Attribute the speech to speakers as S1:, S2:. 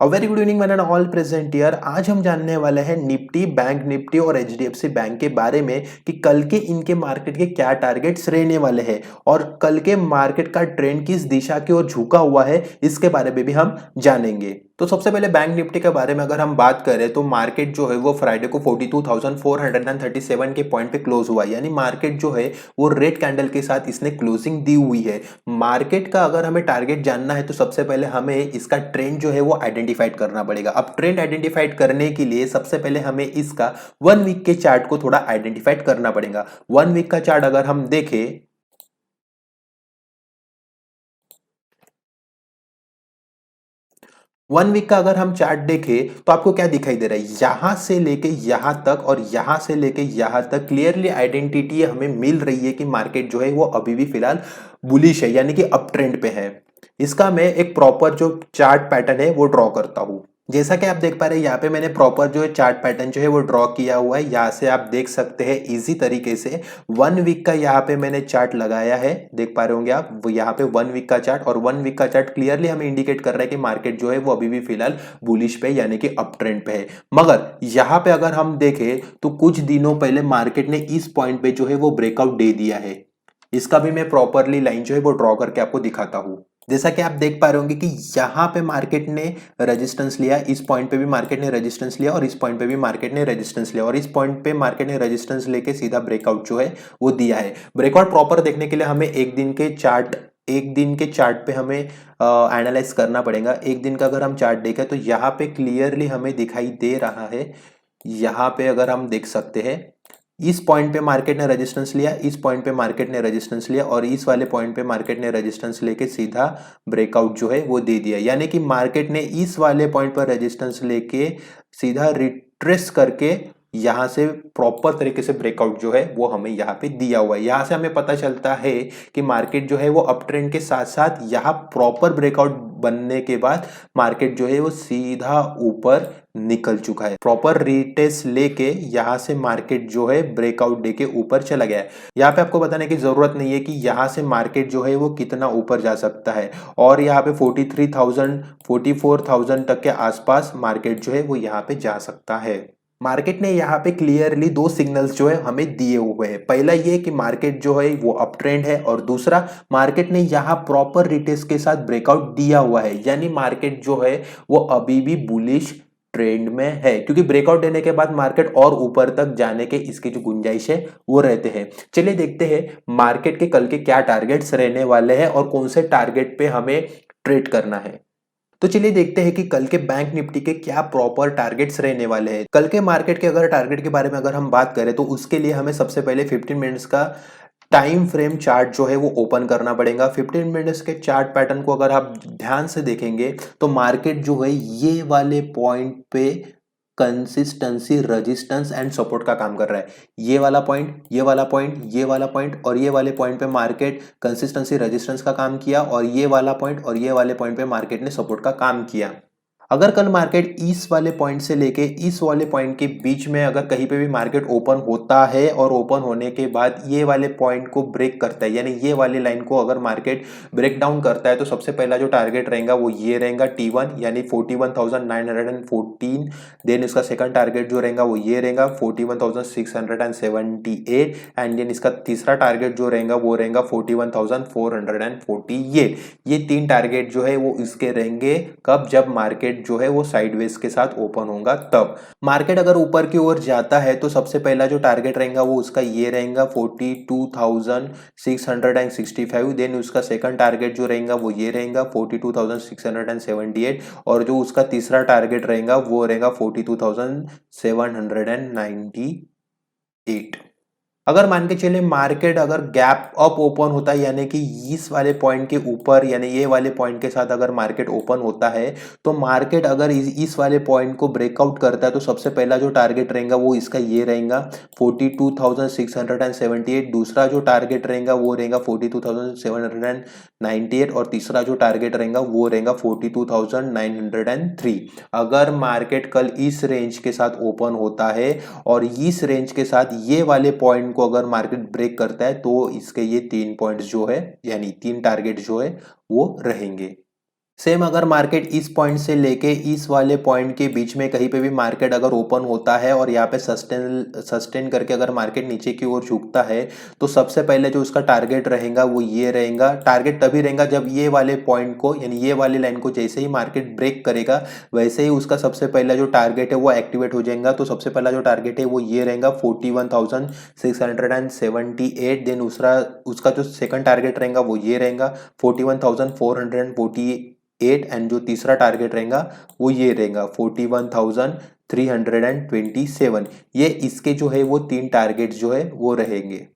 S1: Very good evening man all present year. आज हम जानने वाले हैं निफ्टी, बैंक निफ्टी और एचडीएफसी बैंक के बारे में कि कल के इनके मार्केट के क्या टारगेट्स रहने वाले हैं और कल के मार्केट का ट्रेंड किस दिशा की ओर झुका हुआ है, इसके बारे में भी हम जानेंगे। तो सबसे पहले बैंक निफ्टी के बारे में अगर हम बात करें तो मार्केट जो है वो फ्राइडे को 42,437 के पॉइंट पे क्लोज हुआ, यानी मार्केट जो है वो रेड कैंडल के साथ इसने क्लोजिंग दी हुई है। मार्केट का अगर हमें टारगेट जानना है तो सबसे पहले हमें इसका ट्रेंड जो है वो आइडेंटिफाइड करना पड़ेगा। अब ट्रेंड आइडेंटिफाइड करने के लिए सबसे पहले हमें इसका 1 वीक के चार्ट को थोड़ा आइडेंटिफाइड करना पड़ेगा। 1 वीक का चार्ट अगर हम देखें, 1 वीक का अगर हम चार्ट देखें तो आपको क्या दिखाई दे रहा है, यहां से लेके यहां तक और यहां से लेके यहां तक क्लियरली आइडेंटिटी हमें मिल रही है कि मार्केट जो है वो अभी भी फिलहाल बुलिश है, यानी कि अप ट्रेंड पे है। इसका मैं एक प्रॉपर जो चार्ट पैटर्न है वो ड्रॉ करता हूं। जैसा कि आप देख पा रहे हैं यहाँ पे मैंने प्रॉपर जो है चार्ट पैटर्न जो है वो ड्रॉ किया हुआ है। यहाँ से आप देख सकते हैं इजी तरीके से 1 वीक का यहाँ पे मैंने चार्ट लगाया है, देख पा रहे होंगे आप। वो यहाँ पे 1 वीक का चार्ट और 1 वीक का चार्ट क्लियरली हमें इंडिकेट कर रहा है कि मार्केट जो है वो अभी भी फिलहाल बुलिश पे यानी कि अप ट्रेंड पे है। मगर यहाँ पे अगर हम देखें तो कुछ दिनों पहले मार्केट ने इस पॉइंट पे जो है वो ब्रेकआउट दे दिया है। इसका भी मैं प्रॉपरली लाइन जो है वो ड्रॉ करके आपको दिखाता हूँ। जैसा कि आप देख पा रहे होंगे कि यहाँ पे मार्केट ने रेजिस्टेंस लिया, इस पॉइंट पे भी मार्केट ने रेजिस्टेंस लिया और इस पॉइंट पे भी मार्केट ने रेजिस्टेंस लिया और इस पॉइंट पे मार्केट ने रेजिस्टेंस लेके सीधा ब्रेकआउट जो है वो दिया है। ब्रेकआउट प्रॉपर देखने के लिए हमें एक दिन के चार्ट पे हमें एनालाइज करना पड़ेगा। एक दिन का अगर हम चार्ट देखें तो यहाँ पे क्लियरली हमें दिखाई दे रहा है। यहाँ पे अगर हम देख सकते हैं, इस पॉइंट पे मार्केट ने रेजिस्टेंस लिया, इस पॉइंट पे मार्केट ने रेजिस्टेंस लिया और इस वाले पॉइंट पे मार्केट ने रेजिस्टेंस लेके सीधा ब्रेकआउट जो है वो दे दिया, यानी कि मार्केट ने इस वाले पॉइंट पर रेजिस्टेंस लेके सीधा रिट्रेस करके यहां से प्रॉपर तरीके से ब्रेकआउट जो है वो हमें यहाँ पे दिया हुआ है। यहां से हमें पता चलता है कि मार्केट जो है वो अप ट्रेंड के साथ साथ यहाँ प्रॉपर ब्रेकआउट बनने के बाद मार्केट जो है वो सीधा ऊपर निकल चुका है। प्रॉपर रीटेस्ट लेके यहां से मार्केट जो है ब्रेकआउट दे के ऊपर चला गया है। यहाँ पे आपको बताने की जरूरत नहीं है कि यहाँ से मार्केट जो है वो कितना ऊपर जा सकता है और यहाँ पे 43,000 44,000 तक के आसपास मार्केट जो है वो यहाँ पे जा सकता है। मार्केट ने यहाँ पे क्लियरली दो सिग्नल्स जो है हमें दिए हुए हैं। पहला ये कि मार्केट जो है वो अप ट्रेंड है और दूसरा मार्केट ने यहाँ प्रॉपर रिटेस्ट के साथ ब्रेकआउट दिया हुआ है, यानी मार्केट जो है वो अभी भी बुलिश ट्रेंड में है, क्योंकि ब्रेकआउट देने के बाद मार्केट और ऊपर तक जाने के इसकी जो गुंजाइश है वो रहते हैं। चलिए देखते हैं मार्केट के कल के क्या टारगेट्स रहने वाले हैं और कौन से टारगेट पे हमें ट्रेड करना है। तो चलिए देखते हैं कि कल के बैंक निफ्टी के क्या प्रॉपर टारगेट्स रहने वाले हैं। कल के मार्केट के अगर टारगेट के बारे में अगर हम बात करें तो उसके लिए हमें सबसे पहले 15 मिनट्स का टाइम फ्रेम चार्ट जो है वो ओपन करना पड़ेगा। 15 मिनट्स के चार्ट पैटर्न को अगर आप ध्यान से देखेंगे तो मार्केट जो है ये वाले पॉइंट पे कंसिस्टेंसी, रेजिस्टेंस एंड सपोर्ट का काम कर रहा है। ये वाला पॉइंट, ये वाला पॉइंट, ये वाला पॉइंट और ये वाले पॉइंट पे मार्केट कंसिस्टेंसी रेजिस्टेंस का काम किया और ये वाला पॉइंट और ये वाले पॉइंट पे मार्केट ने सपोर्ट का काम किया। अगर कल मार्केट इस वाले पॉइंट से लेके इस वाले पॉइंट के बीच में अगर कहीं पे भी मार्केट ओपन होता है और ओपन होने के बाद ये वाले पॉइंट को ब्रेक करता है, यानी ये वाले लाइन को अगर मार्केट ब्रेक डाउन करता है तो सबसे पहला जो टारगेट रहेगा वो ये रहेगा T1, यानी 41,914। देन इसका सेकंड टारगेट जो रहेगा वो ये रहेगा 41,678 एंड देन इसका तीसरा टारगेट जो रहेगा वो रहेगा 41,448। ये तीन टारगेट जो है वो इसके रहेंगे कब, जब मार्केट जो है वो साइडवेज के साथ ओपन होगा तब। मार्केट अगर ऊपर की ओर जाता है तो सबसे पहला जो टारगेट रहेगा वो उसका ये रहेगा 42,665। देन उसका सेकंड टारगेट जो रहेगा वो ये रहेगा 42,678 और जो उसका तीसरा टारगेट रहेगा वो रहेगा 42,798। अगर मान के चले मार्केट अगर गैप अप ओपन होता है, यानी कि इस वाले पॉइंट के ऊपर, यानी ये वाले पॉइंट के साथ अगर मार्केट ओपन होता है तो मार्केट अगर इस वाले पॉइंट को ब्रेकआउट करता है तो सबसे पहला जो टारगेट रहेगा वो इसका ये रहेगा 42,678। दूसरा जो टारगेट रहेगा वो रहेगा 42,798 और तीसरा जो टारगेट रहेगा वो रहेगा 42,903। अगर मार्केट कल इस रेंज के साथ ओपन होता है और इस रेंज के साथ ये वाले पॉइंट को अगर मार्केट ब्रेक करता है तो इसके ये तीन पॉइंट्स जो है यानी तीन टारगेट जो है वो रहेंगे। सेम अगर मार्केट इस पॉइंट से लेके इस वाले पॉइंट के बीच में कहीं पे भी मार्केट अगर ओपन होता है और यहाँ पे सस्टेन करके अगर मार्केट नीचे की ओर झुकता है, तो सबसे पहले जो उसका टारगेट रहेगा वो ये रहेगा। टारगेट तभी रहेगा जब ये वाले पॉइंट को, यानी ये वाली लाइन को जैसे ही मार्केट ब्रेक करेगा, वैसे ही उसका सबसे पहला जो टारगेट है वो एक्टिवेट हो जाएगा। तो सबसे पहला जो टारगेट है वो ये रहेगा 41,678। देन दूसरा उसका जो सेकंड टारगेट रहेगा वो ये रहेगा 41,448। एंड जो तीसरा टारगेट रहेगा वो ये रहेगा 41,327। ये इसके जो है वो तीन टारगेट जो है वो रहेंगे।